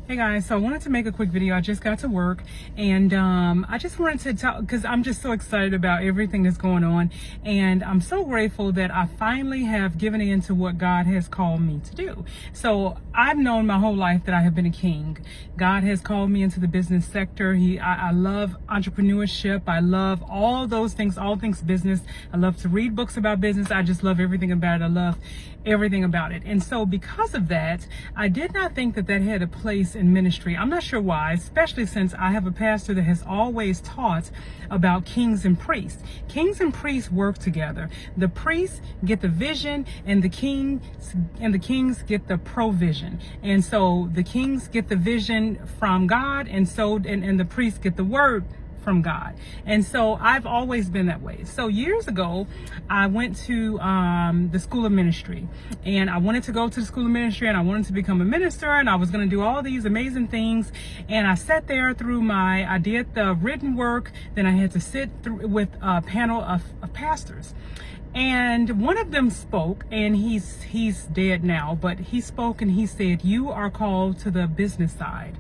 Hey guys, so I wanted to make a quick video. I just got to work and I just wanted to talk because I'm just so excited about everything that's going on, and I'm so grateful that I finally have given in to what God has called me to do. So I've known my whole life that I have been a king. God has called me into the business sector. I love entrepreneurship. I love all those things, all things business. I love to read books about business. I just love everything about it. I love everything about it. And so because of that, I did not think that that had a place in ministry. I'm not sure why, especially since I have a pastor that has always taught about kings and priests. Kings and priests work together. The priests get the vision and the kings get the provision. And so the kings get the vision from God, and the priests get the word from God. And so I've always been that way. So years ago, I went to the school of ministry, and I wanted to go to the school of ministry, and I wanted to become a minister, and I was going to do all these amazing things. And I sat there I did the written work, then I had to sit through with a panel of pastors. And one of them spoke, and he's dead now, but he spoke and he said, "You are called to the business side,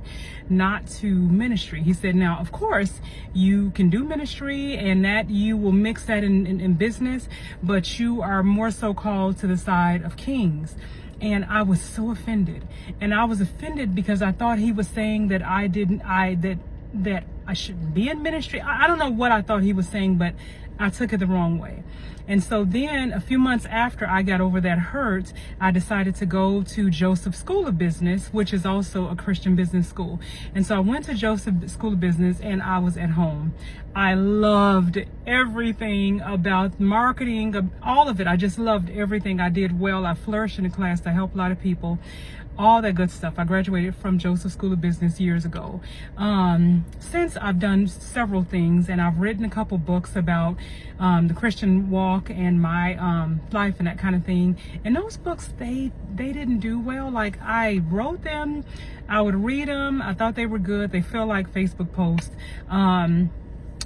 not to ministry." He said, "Now, of course, you can do ministry and that you will mix that in business, but you are more so called to the side of kings." And I was so offended. And I was offended because I thought he was saying that that I shouldn't be in ministry. I don't know what I thought he was saying, but I took it the wrong way. And so then a few months after I got over that hurt, I decided to go to Joseph School of Business, which is also a Christian business school. And so I went to Joseph School of Business, and I was at home. I loved everything about marketing, all of it. I just loved everything. I did well. I flourished in the class. I helped a lot of people. All that good stuff. I graduated from Joseph School of Business years ago. Since I've done several things, and I've written a couple books about the Christian walk and my life and that kind of thing. And those books, they didn't do well. Like, I wrote them, I would read them, I thought they were good. They felt like Facebook posts.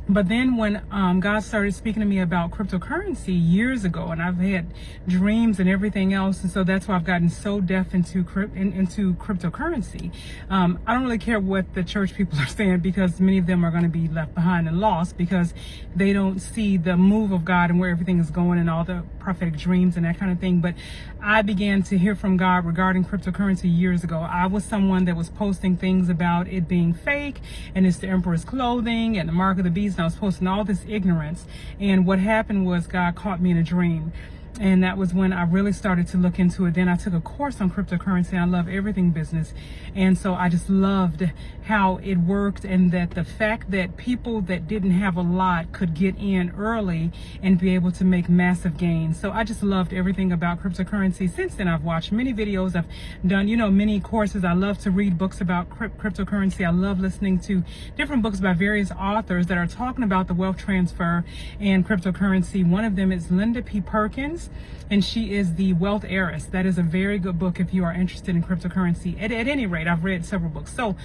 But then when God started speaking to me about cryptocurrency years ago, and I've had dreams and everything else, and so that's why I've gotten so deaf into cryptocurrency. I don't really care what the church people are saying, because many of them are going to be left behind and lost because they don't see the move of God and where everything is going and all the prophetic dreams and that kind of thing. But I began to hear from God regarding cryptocurrency years ago. I was someone that was posting things about it being fake, and it's the emperor's clothing and the mark of the beast. And I was posting all this ignorance, and what happened was God caught me in a dream, and that was when I really started to look into it. Then I took a course on cryptocurrency, and I love everything business, and so I just loved how it worked, and that the fact that people that didn't have a lot could get in early and be able to make massive gains. So I just loved everything about cryptocurrency. Since then, I've watched many videos, I've done many courses. I love to read books about cryptocurrency. I love listening to different books by various authors that are talking about the wealth transfer and cryptocurrency. One of them is Linda P. Perkins, and she is the Wealth Heiress. That is a very good book if you are interested in cryptocurrency. At any rate, I've read several books. So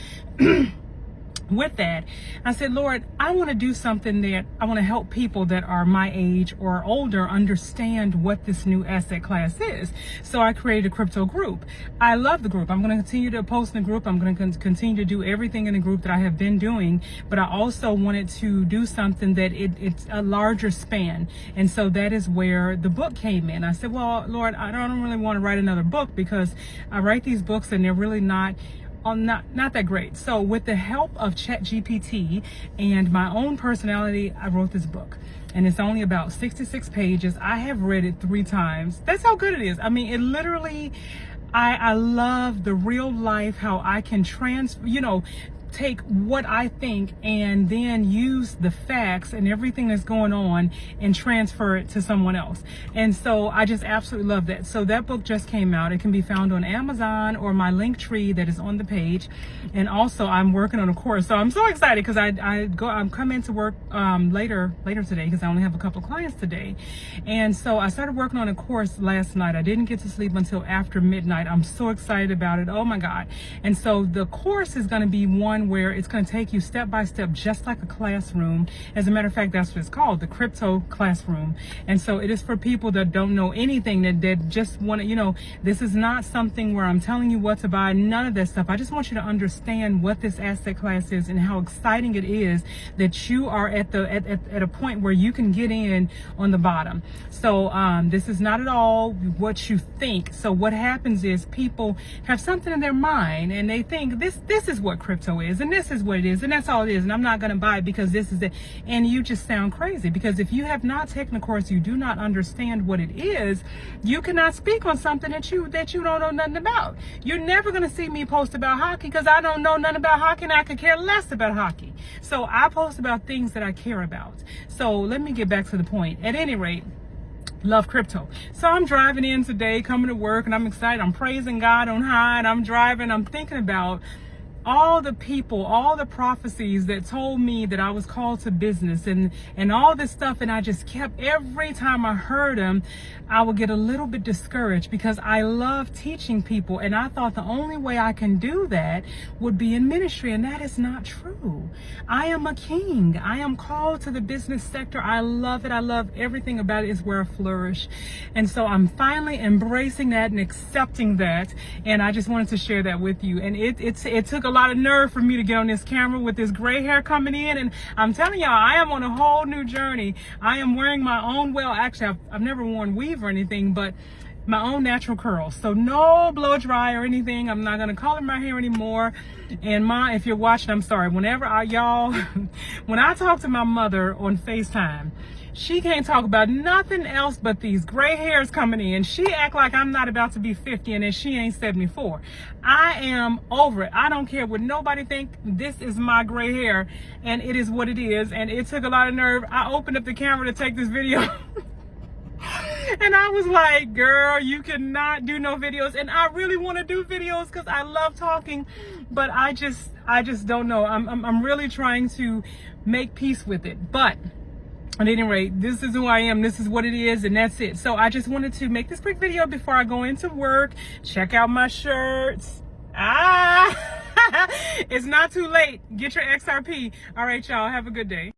with that, I said, Lord, I want to do something that I want to help people that are my age or older understand what this new asset class is. So I created a crypto group. I love the group. I'm going to continue to post in the group. I'm going to continue to do everything in the group that I have been doing, but I also wanted to do something that it's a larger span. And so that is where the book came in. I said, well, Lord, I don't really want to write another book, because I write these books and they're really not that great. So with the help of ChatGPT and my own personality, I wrote this book, and it's only about 66 pages. I have read it 3 times. That's how good it is. I mean, it literally, I love the real life, how I can take what I think and then use the facts and everything that's going on and transfer it to someone else. And so I just absolutely love that. So that book just came out. It can be found on Amazon or my link tree that is on the page. And also I'm working on a course. So I'm so excited because I'm coming to work later today, because I only have a couple of clients today. And so I started working on a course last night. I didn't get to sleep until after midnight. I'm so excited about it. Oh my God. And so the course is going to be one one where it's going to take you step by step, just like a classroom. As a matter of fact, that's what it's called, the crypto classroom. And so it is for people that don't know anything, that just want to, you know, this is not something where I'm telling you what to buy, none of that stuff. I just want you to understand what this asset class is and how exciting it is that you are at a point where you can get in on the bottom. So this is not at all what you think. So what happens is people have something in their mind and they think this is what crypto is and this is what it is and that's all it is, and I'm not going to buy it because this is it. And you just sound crazy, because if you have not taken the course, you do not understand what it is. You cannot speak on something that you don't know nothing about. You're never going to see me post about hockey because I don't know nothing about hockey and I could care less about hockey. So I post about things that I care about. So let me get back to the point. At any rate, love crypto. So I'm driving in today, coming to work, and I'm excited. I'm praising God on high, and I'm driving. I'm thinking about all the people, all the prophecies that told me that I was called to business and all this stuff. And I just kept, every time I heard them, I would get a little bit discouraged because I love teaching people. And I thought the only way I can do that would be in ministry. And that is not true. I am a king. I am called to the business sector. I love it. I love everything about it. Is where I flourish. And so I'm finally embracing that and accepting that. And I just wanted to share that with you. And it took a lot of nerve for me to get on this camera with this gray hair coming in, and I'm telling y'all, I am on a whole new journey. I am wearing my own, well, actually I've never worn weave or anything, but my own natural curls. So no blow dry or anything. I'm not gonna color my hair anymore. And if you're watching, I'm sorry. Whenever when I talk to my mother on FaceTime, she can't talk about nothing else but these gray hairs coming in. She act like I'm not about to be 50 and then she ain't 74. I am over it. I don't care what nobody think. This is my gray hair and it is what it is. And it took a lot of nerve. I opened up the camera to take this video. And I was like, girl, you cannot do no videos. And I really want to do videos because I love talking, but I just don't know. I'm really trying to make peace with it. But at any rate, this is who I am. This is what it is, and that's it. So I just wanted to make this quick video before I go into work. Check out my shirts. It's not too late. Get your XRP. All right, y'all. Have a good day.